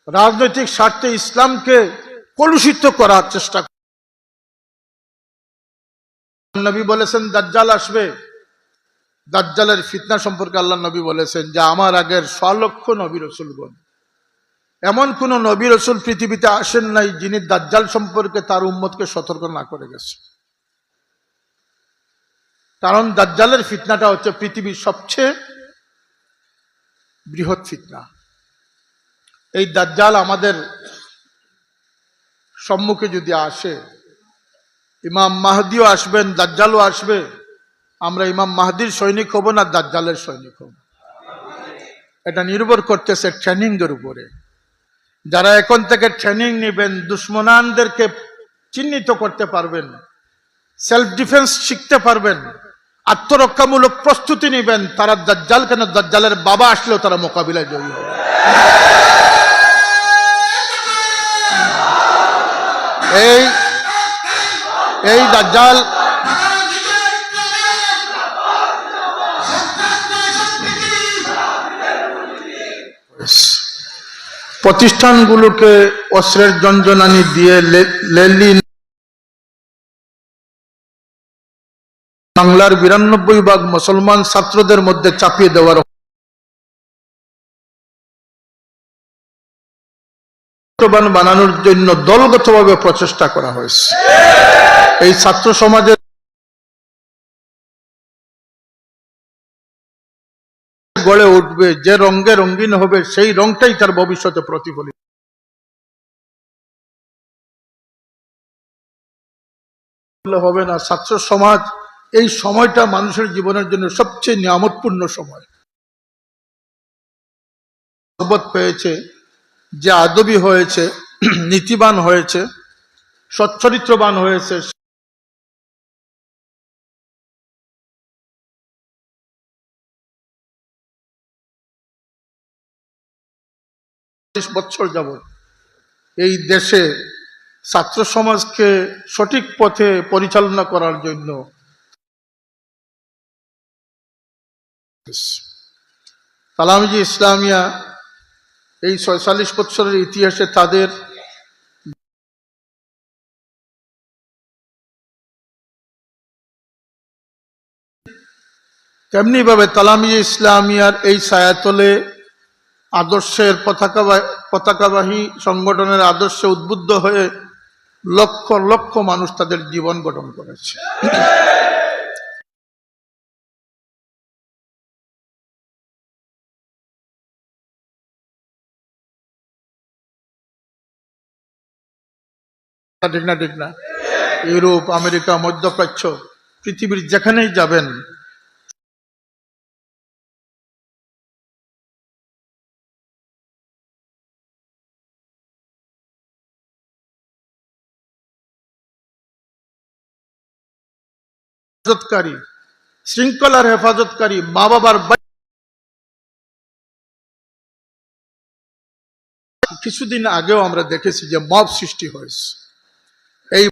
রাজনৈতিক স্বার্থে ইসলামকে কলুষিত করার চেষ্টা করে। নবী বলেছেন দাজ্জাল আসবে। দাজ্জালের ফিতনা সম্পর্কে আল্লাহ নবী বলেছেন যে আমার আগের 100 লক্ষ নবী রাসূলগণ, এমন কোন নবী রাসূল পৃথিবীতে আসেন নাই যিনি দাজ্জাল সম্পর্কে তার উম্মতকে সতর্ক না করে গেছে। কারণ দাজ্জালের ফিতনাটা হচ্ছে পৃথিবীর সবচেয়ে বৃহৎ ফিতনা। এই দাজ্জাল আমাদের সম্মুখে যদি আসে, ইমাম মাহদিও আসবেন, দাজ্জালও আসবে, আমরা ইমাম মাহদির সৈনিক হব না দাজ্জালের সৈনিক হব, এটা নির্ভর করতেছে ট্রেনিং এর উপরে। যারা এখন থেকে ট্রেনিং নেবেন, দুশ্মনানদেরকে চিহ্নিত করতে পারবেন, সেলফ ডিফেন্স শিখতে পারবেন, আত্মরক্ষামূলক প্রস্তুতি নেবেন, তারা দাজ্জাল কেন দাজ্জালের বাবা আসলেও তারা মোকাবিলায় জয়ী হবে। এই দাজ্জাল প্রতিষ্ঠানগুলোকে অস্ত্রের জঞ্জনানি দিয়ে লেলি বাংলার 92% মুসলমান ছাত্রদের মধ্যে চাপিয়ে দেওয়ার বানানোর জন্য দলগতভাবে প্রচেষ্টা করা হয়েছে। এই ছাত্র সমাজের গড়ে উঠবে, যে রঙে রঙিন হবে সেই রংটাই তার ভবিষ্যতে প্রতিফলিত হবে না। ছাত্র সমাজ এই সময়টা মানুষের জীবনের জন্য সবচেয়ে নিয়ামতপূর্ণ সময়। সর্বত পেয়েছে, যে আদবী হয়েছে, নীতিবান হয়েছে, সচ্চরিত্রবান হয়েছে, 30 বছর যাবত এই দেশে ছাত্র সমাজকে সঠিক পথে পরিচালনা করার জন্য তালামিজি ইসলামিয়া এই 46 বছরের ইতিহাসে তাদের তেমনি ভাবে তালামিজি ইসলামিয়ার এই ছায়াতলে আদর্শের পতাকাবাহী সংগঠনের আদর্শে উদ্বুদ্ধ হয়ে লক্ষ লক্ষ মানুষ তাদের জীবন গঠন করেছে। ঠিক না ঠিক না? ইউরোপ, আমেরিকা, মধ্যপ্রাচ্য, পৃথিবীর যেখানেই যাবেন হেফাজতকারী, শৃঙ্খলার হেফাজতকারী, মা বাবার কিছুদিন আগেও আমরা দেখেছি যে মব সৃষ্টি হয়েছে। এই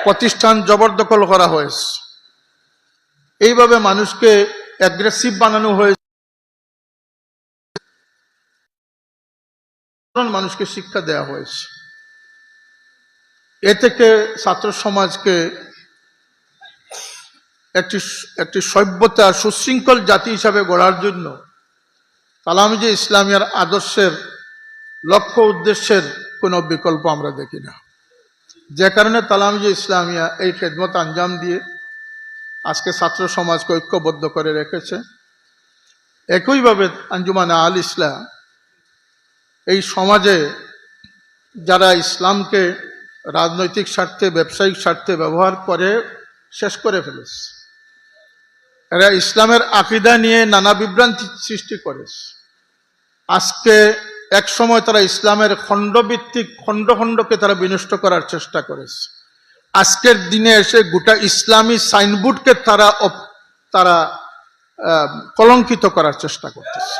প্রতিষ্ঠান জবরদখল করা হয়েছে, এইভাবে মানুষকে অ্যাগ্রেসিভ বানানো হয়েছে, মানুষকে শিক্ষা দেওয়া হয়েছে। এ থেকে ছাত্র সমাজকে একটি সভ্যতা সুশৃঙ্খল জাতি হিসাবে গড়ার জন্য তালামিজি ইসলামিয়ার আদর্শের লক্ষ্য উদ্দেশ্যের কোনো বিকল্প আমরা দেখি না। যে কারণে তালামিজি ইসলামিয়া এই খেদমত আঞ্জাম দিয়ে আজকে ছাত্র সমাজকে ঐক্যবদ্ধ করে রেখেছে। একইভাবে আঞ্জুমান আল ইসলাম এই সমাজে যারা ইসলামকে রাজনৈতিক স্বার্থে, ব্যবসায়িক স্বার্থে ব্যবহার করে শেষ করে ফেলেছে, এরা ইসলামের আকীদা নিয়ে নানা বিভ্রান্তি সৃষ্টি করেছে। আজকে এক সময় তারা ইসলামের খণ্ডভিত্তিক খণ্ডকে তারা বিনষ্ট করার চেষ্টা করেছে। আজকের দিনে এসে গোটা ইসলামী সাইনবোর্ডকে তারা কলঙ্কিত করার চেষ্টা করতেছে।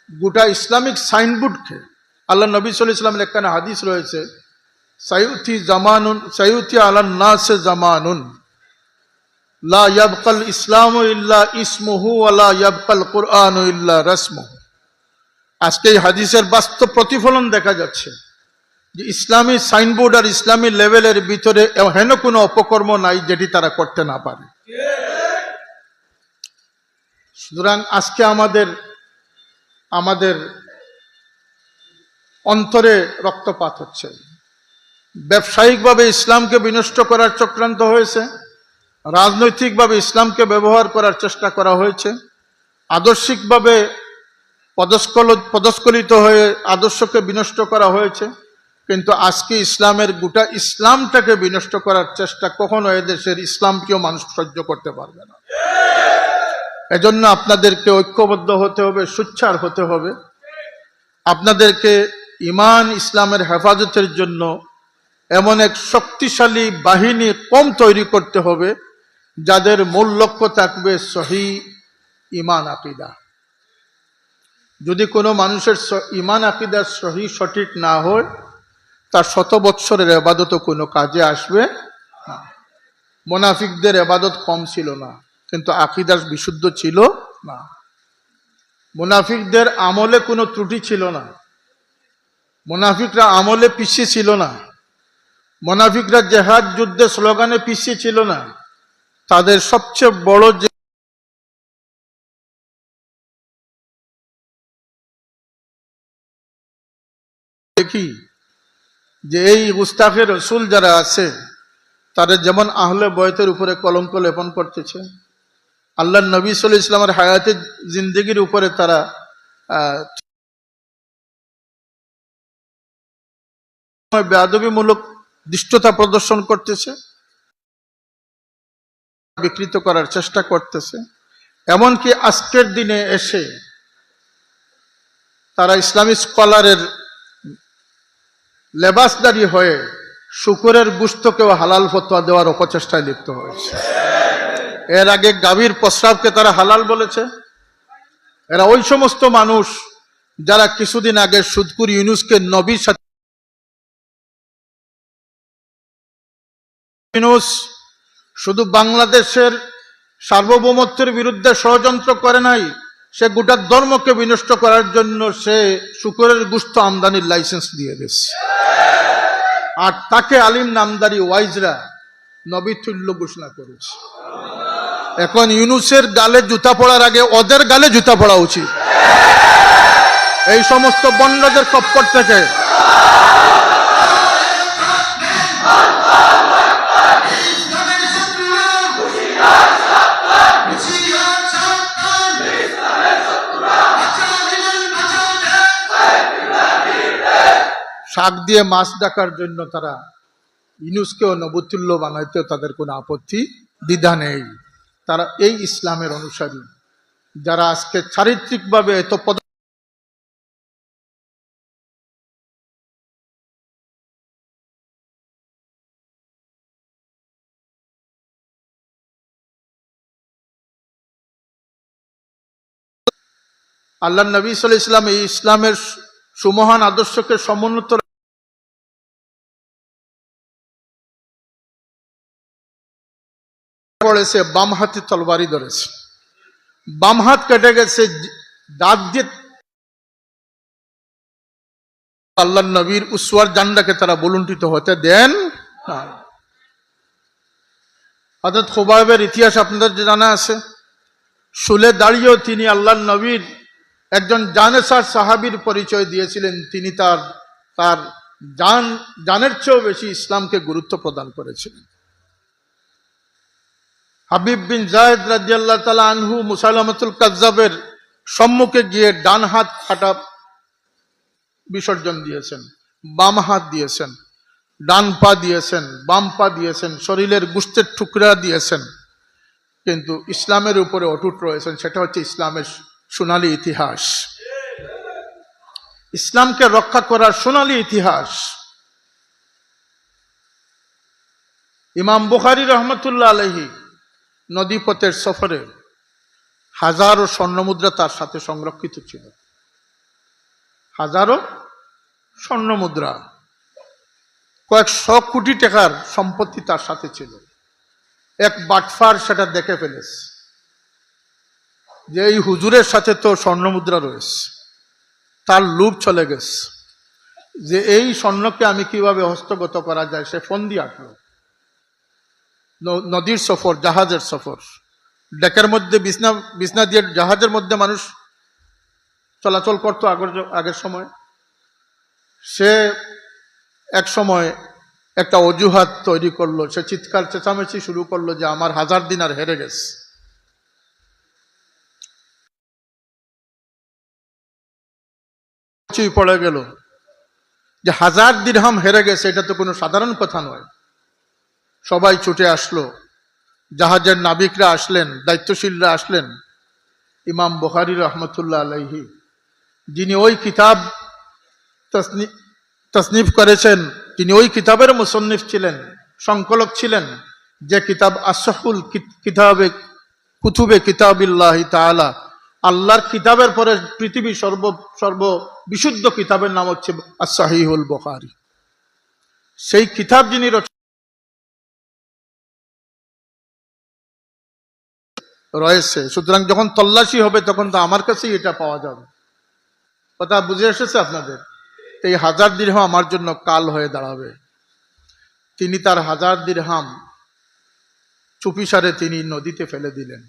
গোটা ইসলামিক সাইনবোর্ডকে, আল্লাহ নবী সাল্লাল্লাহু আলাইহি ওয়াসাল্লামের একখানা হাদিস রয়েছে, সায়ুতি আলান নাস জামানুন লা ইয়াবকাল ইসলামু ইল্লা ইসমুহু ওয়া লা ইয়াবকাল কুরআনু ইল্লা রাসমুহু। আজকে এই হাদিসের বাস্তব প্রতিফলন দেখা যাচ্ছে যে ইসলামী সাইনবোর্ড আর ইসলামী লেভেলের ভিতরে হেন কোনো অপকর্ম নাই যেটি তারা করতে না পারে। সুতরাং আজকে আমাদের অন্তরে রক্তপাত হচ্ছে। ব্যবসায়িকভাবে ইসলামকে বিনষ্ট করার চক্রান্ত হয়েছে, রাজনৈতিকভাবে ইসলামকে ব্যবহার করার চেষ্টা করা হয়েছে, আদর্শিকভাবে পদস্খলিত হয়ে আদর্শকে বিনষ্ট করা হয়েছে। কিন্তু আজকে ইসলামের গোটা ইসলামটাকে বিনষ্ট করার চেষ্টা কখনো এদেশের ইসলামকেও মানুষ সহ্য করতে পারবে না। এজন্য আপনাদেরকে ঐক্যবদ্ধ হতে হবে, সোচ্চার হতে হবে। আপনাদেরকে ঈমান ইসলামের হেফাজতের জন্য এমন এক শক্তিশালী বাহিনী কম তৈরি করতে হবে যাদের মূল লক্ষ্য থাকবে সহিহ ঈমান আকীদা। যদি কোনো মানুষের ঈমান আকীদা সহিহ সঠিক না হয়, তার 100 বৎসরের ইবাদত কোনো কাজে আসবে না। মুনাফিকদের ইবাদত কম ছিল না, কিন্তু আকীদা বিশুদ্ধ ছিল না। মুনাফিকদের আমলে কোনো ত্রুটি ছিল না, মুনাফিকরা আমলে পিছিয়ে ছিল না, মুনাফিকরা জিহাদ যুদ্ধে স্লোগানে পিছিয়ে ছিল না। তাদের সবচেয়ে বড় যে দেখি যে এই গুস্তাখে রসুল যারা আছে তাদের যেমন আহলে বয়তের উপরে কলঙ্ক লেপন করতেছে, আল্লাহর নবী সাল্লাল্লাহু আলাইহি ওয়াসাল্লামের হায়াতে জিন্দেগির উপরে তারা বেয়াদবিমূলক দৃষ্টতা প্রদর্শন করতেছে, বিকৃত করার চেষ্টা করতেছে। এমনকি আজকের দিনে এসে তারা ইসলামী স্কলারের লেবাসদারি হয়ে শুকরের গোশতকেও হালাল ফতোয়া দেওয়ার অপচেষ্টায় লিপ্ত হয়েছে। এর আগে গাভীর প্রস্রাবকে তারা হালাল বলেছে। এরা ওই সমস্ত মানুষ যারা কিছুদিন আগে সুদকুর ইউনূসকে নবীর সাথে, ইউনূস শুধু বাংলাদেশের সার্বভৌমত্বের বিরুদ্ধে ষড়যন্ত্র করে নাই, সে গোটা ধর্মকে বিনষ্ট করার জন্য সে শুকরের গোশত আমদানির লাইসেন্স দিয়ে গেছে। আর তাকে আলিম নামদারি ওয়াইজরা নবী তুল্য ঘোষণা করেছে। এখন ইউনূসের গালে জুতা পড়ার আগে ওদের গালে জুতা পড়া উচিত। এই সমস্ত বন্ডদের কপ্পর থেকে শাক দিয়ে মাছ ডাকার জন্য তারা ইউনূসকেও নবতুল্য বানাইতেও তাদের কোনো আপত্তি দ্বিধা নেই। তারা এই ইসলামের অনুসারী যারা আজকে চারিত্রিকভাবে এত আল্লাহর নবী সাল্লাল্লাহু আলাইহি ওয়াসাল্লাম এই ইসলামের সুমহান আদর্শকে সমুন্নত পড়েছে, বাম হাতে তলবারি ধরেছে, বাম হাত কেটে গেছে, দাঁত দিয়ে আল্লাহর নবীর উসওয়ার জান্ডাকে তারা বুলুন্ঠিত হতে দেন না। হযরত খুবাইবের ইতিহাস আপনাদের জানা আছে। শুলে দাঁড়িয়েও তিনি আল্লাহর নবীর একজন জানেসার সাহাবীর পরিচয় দিয়েছিলেন। তিনি তার জানের চেয়েও বেশি ইসলামকে গুরুত্ব প্রদান করেছিলেন। হাবিব বিন যায়েদ রাদিয়াল্লাহু তাআলা আনহু মুসাইলামাতুল কাজ্জাবের সম্মুখে গিয়ে ডান হাত কাটা বিসর্জন দিয়েছেন, বাম হাত দিয়েছেন, ডান পা দিয়েছেন, বাম পা দিয়েছেন, শরীরের গোশতের টুকরা দিয়েছেন, কিন্তু ইসলামের উপরে অটুট রয়েছেন। সেটা হচ্ছে ইসলামের সোনালী ইতিহাস, ইসলামকে রক্ষা করার সোনালী ইতিহাস। ইমাম বুখারী রহমতুল্লাহ আলাইহি নদীপথের সফরে হাজারো স্বর্ণমুদ্রা তার সাথে সংরক্ষিত ছিল, হাজারো স্বর্ণমুদ্রা। কয়েকশো কোটি টাকার সম্পত্তি তার সাথে ছিল। এক বাটফার সেটা দেখে ফেলেছে যে এই হুজুরের সাথে তো স্বর্ণমুদ্রা রয়েছে। তার লোভ চলে গেছে যে এই স্বর্ণকে আমি কিভাবে হস্তগত করা যায়। সে ফোন দিয়ে আসলো, নদীর সফর, জাহাজের সফর, ডেকের মধ্যে বিছনা বিছনা দিয়ে জাহাজের মধ্যে মানুষ চলাচল করতো আগের সময়। সে এক সময় একটা অজুহাত তৈরি করলো, সে চিৎকার চেঁচামেচি শুরু করলো যে আমার 1000 দিনার হেরে গেছে। পড়ে গেল যে 1000 দিরহাম হেরে গেছে, এটা তো কোনো সাধারণ কথা নয়। সবাই ছুটে আসলো, জাহাজের নাবিকরা আসলেন, দায়িত্বশীলরা আসলেন। ইমাম বুখারী রহমতুল্লাহ আলাইহি, যিনি ওই কিতাব তসনিফ করেছেন, তিনি ওই কিতাবের মুসন্নিফ ছিলেন, সংকলক ছিলেন, যে কিতাব আসহুল কিতাবে কুতুবে কিতাবিল্লাহি তাআলা, আল্লাহর কিতাবের পরে পৃথিবীর সর্ব বিশুদ্ধ কিতাবের নাম হচ্ছে as-সাহিহুল বুখারী। সেই কিতাব যিনি রয়েছে, সুতরাং যখন তল্লাশি হবে তখন তো আমার কাছেই এটা পাওয়া যাবে। কথা বুঝে এসেছে আপনাদের? এই 1000 দিরহাম আমার জন্য কাল হয়ে দাঁড়াবে। তিনি তার 1000 দিরহাম চুপিসারে তিনি নদীতে ফেলে দিলেন।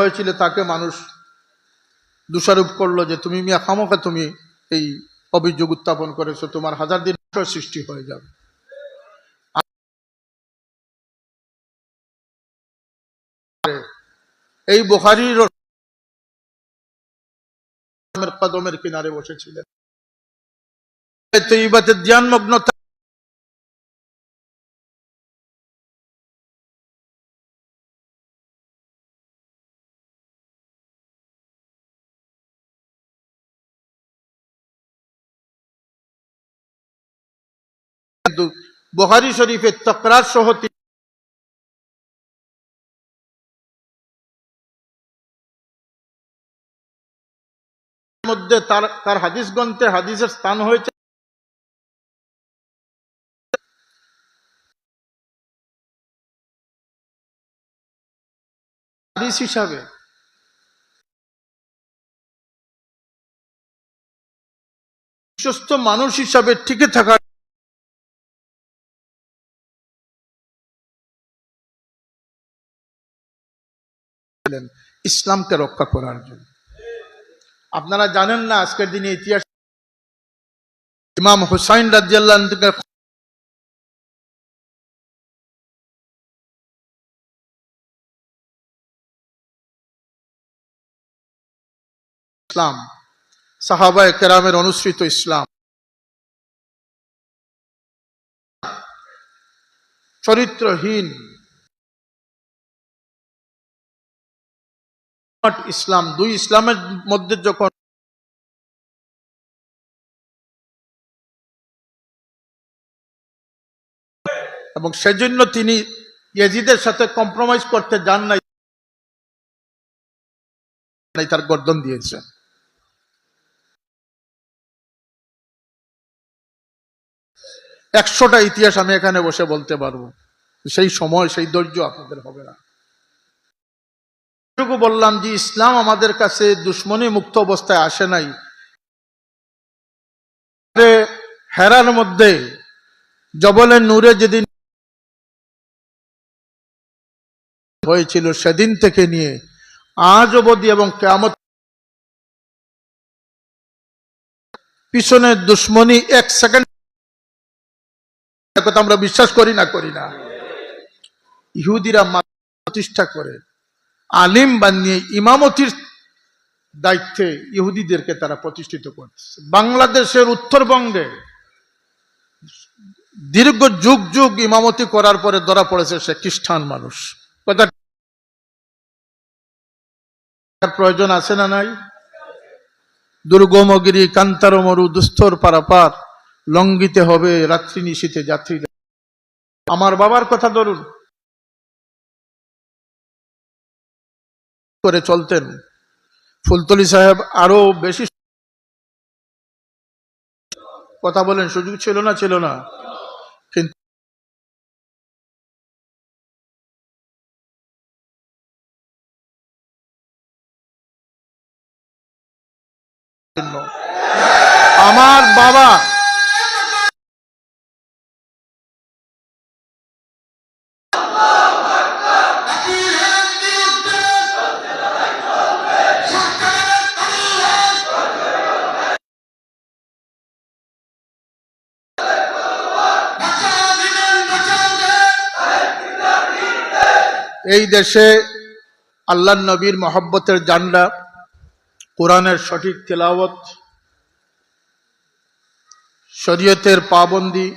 হয়েছিল তাকে মানুষ দোষারোপ করলো যে তুমি মিয়া খামোখা তুমি এই অভিযোগ উত্থাপন করেছো, তোমার 1000 দিন সৃষ্টি হয়ে যাবে। এই বুখারীর কদমের কিনারে বসেছিলেন, তৈবাতে ধ্যানমগ্ন কিন্তু বুখারী শরীফের তাকরার সহ মধ্যে তার হাদিস গ্রন্থে হাদিসের স্থান হয়েছে হাদিস হিসাবে। বিশ্বস্ত মানুষ হিসাবে টিকে থাকার ইসলামকে রক্ষা করার জন্য। আপনারা জানেন না আজকের দিনে ইতিহাস ইমাম হুসাইন রাদিয়াল্লাহু আনহু ইসলাম, সাহাবায়ে কেরামের অনুসৃত ইসলাম, চরিত্রহীন ইসলাম, দুই ইসলামের মধ্যে যখন এবং সেজন্য তিনি ইয়াজিদের সাথে কম্প্রোমাইজ করতে যান নাই, তার গর্দন দিয়েছেন। একশোটা ইতিহাস আমি এখানে বসে বলতে পারবো, সেই সময় সেই ধৈর্য আপনাদের হবে না। এটুকু বললাম যে ইসলাম আমাদের কাছে দুশ্মনী মুক্ত অবস্থায় আসে নাই। হেরার মধ্যে জবলে নূরে যেদিন হয়েছিল সেদিন থেকে নিয়ে আজ অবধি এবং কিয়ামত পিছনে দুশ্মনী এক সেকেন্ড কথা আমরা বিশ্বাস করি না। ইহুদিরা প্রতিষ্ঠা করে আলিম বানিয়ে ইমামতির দায়িত্বে ইহুদিদেরকে তারা প্রতিষ্ঠিত করছে। বাংলাদেশের উত্তরবঙ্গে দীর্ঘ যুগ যুগ ইমামতি করার পরে ধরা পড়েছে সে খ্রিস্টান মানুষ। কথা প্রয়োজন আছে না নাই? দুর্গমগিরি কান্তার মরু দুস্তর পারাপার লঙ্ঘিতে হবে রাত্রি নিশীতে যাত্রী। আমার বাবার কথা ধরুন, করে চলতেন। ফুলতলি সাহেব আরো বেশি কথা বলেন, সুযোগ ছিল না? ছিল না? কিন্তু আমার বাবা এই দেশে আল্লাহ নবীর মহব্বতের জান্ডা, কোরআনের সঠিক তেলাওয়াত, শরীয়তের পাবন্দি,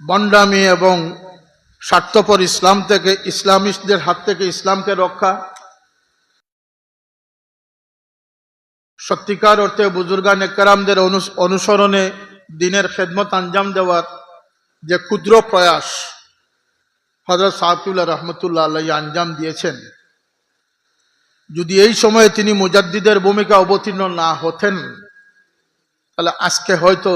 বন্ডামি এবং স্বার্থপর ইসলাম থেকে, ইসলামিস্টদের হাত থেকে ইসলামকে রক্ষা, সত্যিকার অর্থে বুজুর্গান একরামদের অনুসরণে দিনের খেদমত আঞ্জাম দেওয়ার যে ক্ষুদ্র প্রয়াস হযরত সাহাবুল্লাহ রহমতুল্লাহ আলাইহি আঞ্জাম দিয়েছেন, যদি এই সময়ে তিনি মুজাদ্দিদের ভূমিকা অবতীর্ণ না হতেন, তাহলে আজকে হয়তো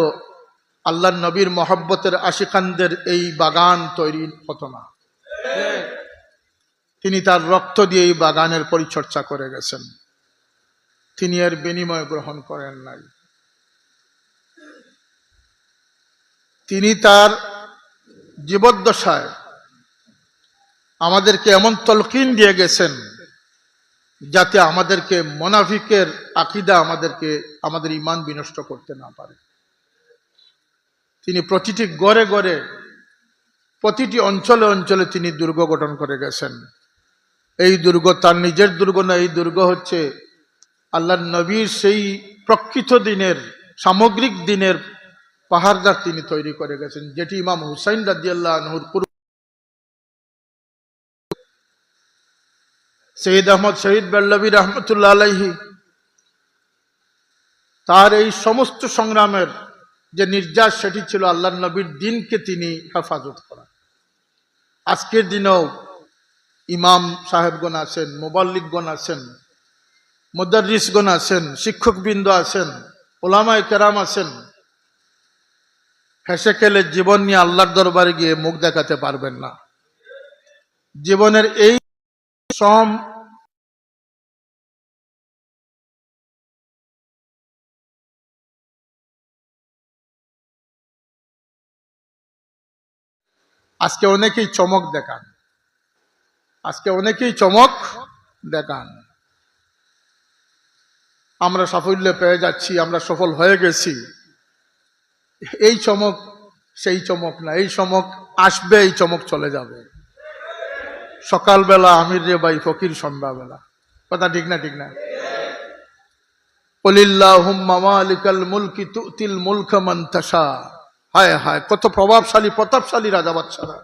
আল্লাহ নবীর মহব্বতের আশিকানদের এই বাগান তৈরি হতো না। তিনি তার রক্ত দিয়ে এই বাগানের পরিচর্যা করে গেছেন, তিনি এর বিনিময় গ্রহণ করেন নাই। তিনি তার জীবদ্দশায় আমাদেরকে এমন তলকিন দিয়ে গেছেন যাতে আমাদেরকে মুনাফিকের আকীদা আমাদের ঈমান বিনষ্ট করতে না পারে। তিনি প্রতিটি ঘরে ঘরে, প্রতিটি অঞ্চলে অঞ্চলে তিনি দুর্গ গঠন করে গেছেন। এই দুর্গ তার নিজের দুর্গ না, এই দুর্গ হচ্ছে আল্লাহর নবীর সেই প্রকৃত দিনের, সামগ্রিক দিনের পাহাড়দার তিনি তৈরি করে গেছেন, যেটি ইমাম হুসাইন রাদিয়াল্লাহু আনহুর সৈয়দ আহমদ শহীদ বেল্লভী রহমতুল্লাহ আলাইহি তার এই সমস্ত সংগ্রামের যে নির্যাস, সেটি ছিল আল্লাহর নবীর দিনকে তিনি হেফাজত করা। আজকের দিনেও ইমাম সাহেবগণ আছেন, মুবাল্লিগগণ আছেন, মুদাররিসগণ আছেন, শিক্ষকবৃন্দ আছেন, উলামায়ে কেরাম আছেন, হেসে খেলে জীবন নিয়ে আল্লাহর দরবারে গিয়ে মুখ দেখাতে পারবেন না। জীবনের এই আজকে অনেকেই চমক দেখান, আমরা সাফল্য পেয়ে যাচ্ছি, আমরা সফল হয়ে গেছি। এই চমক সেই চমক না, এই চমক আসবে, এই চমক চলে যাবে। সকালবেলা আমির রে ভাই ফকির, সন্ধ্যাবেলা। কথা ঠিক না? ঠিক না? কুলিল্লাহুম্মা মালিকাল মুলকি তুতিল মুলকা মান তাশা। হায় হায়, কত প্রভাবশালী প্রতাপশালী রাজা বাদশারা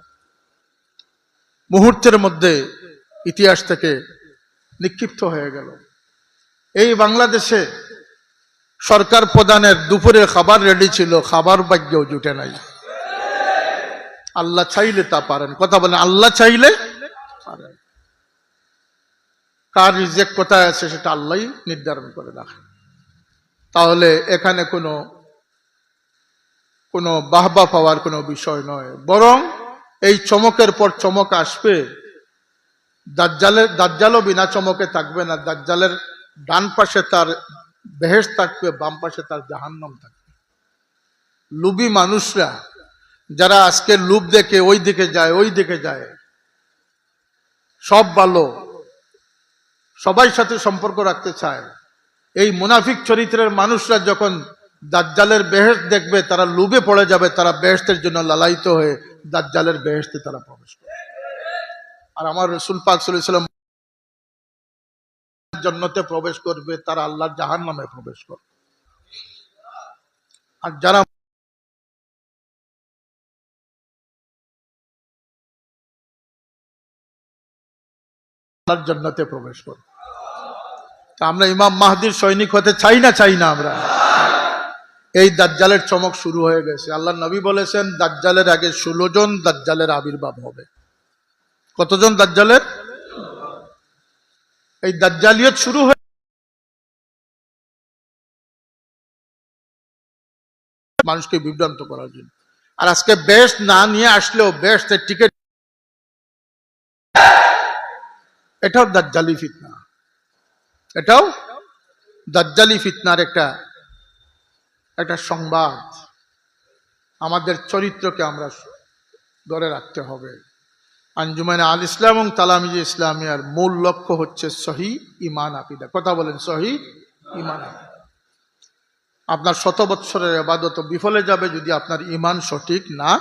মুহূর্তের মধ্যে ইতিহাস থেকে নিক্ষিপ্ত হয়ে গেল। এই বাংলাদেশে সরকার প্রধানের দুপুরে খাবার রেডি ছিল, খাবার ভাগ্যও জুটে নাই। আল্লাহ চাইলে তা পারেন। কথা বলেন, আল্লাহ চাইলে পারেন। কার রিজেক্ট কোথায় আছে সেটা আল্লাহই নির্ধারণ করে রাখেন। তাহলে এখানে কোনো বাহবা পাওয়ার কোনো বিষয় নয়, বরং এই চমকের পর চমক আসবে। দাজ্জালও বিনা চমকে থাকবে না। দাজ্জালের ডান পাশে তার বেহেশত থাকবে, বাম পাশে তার জাহান্নাম থাকবে। লুবি মানুষরা যারা আজকে লুব দেখে ওই দিকে যায়, সব ভালো, সবাই সাথে সম্পর্ক রাখতে চায়, এই মুনাফিক চরিত্রের মানুষরা যখন দাজ্জালের বেহেশত দেখবে, তারা লুবে পড়ে যাবে, তারা বেহেশতের জন্য লালায়িত হয়ে দাজ্জালের বেহেশতে তারা প্রবেশ করবে। আর আমার রাসূল পাক সাল্লাল্লাহু আলাইহি ওয়াসাল্লাম জান্নাতে প্রবেশ করবে, তারা আল্লাহর জাহান্নামে প্রবেশ করবে। আর যারা আল্লাহর জান্নাতে প্রবেশ করবে। তা আমরা ইমাম মাহদির সৈনিক হতে চাই না আমরা? এই দাজ্জালের চমক শুরু হয়ে গেছে। আল্লাহ নবী বলেছেন দাজ্জালের আগে 16 জন দাজ্জালের আবির্ভাব হবে। কতজন দাজ্জালের? এই দাজ্জালিয়ত শুরু হয়ে মানুষকে বিভ্রান্ত করার জন্য। আর আজকে বেস্ট না নিয়ে আসলেও বেস্টের টিকিট, এটাও দাজ্জালি ফিতনা, এটাও দাজ্জালি ফিতনার একটা সংবাদ। আমাদের চরিত্রকে আমরা ধরে রাখতে হবে। আঞ্জুমানে আল ইসলাম এবং তালামিজে ইসলামিয়ার মূল লক্ষ্য হচ্ছে সহি ঈমান আকীদা। কথা বলেন, সহি ঈমান আকীদা। আপনার 100 বৎসরের ইবাদত বিফলে যাবে যদি আপনার ঈমান সঠিক না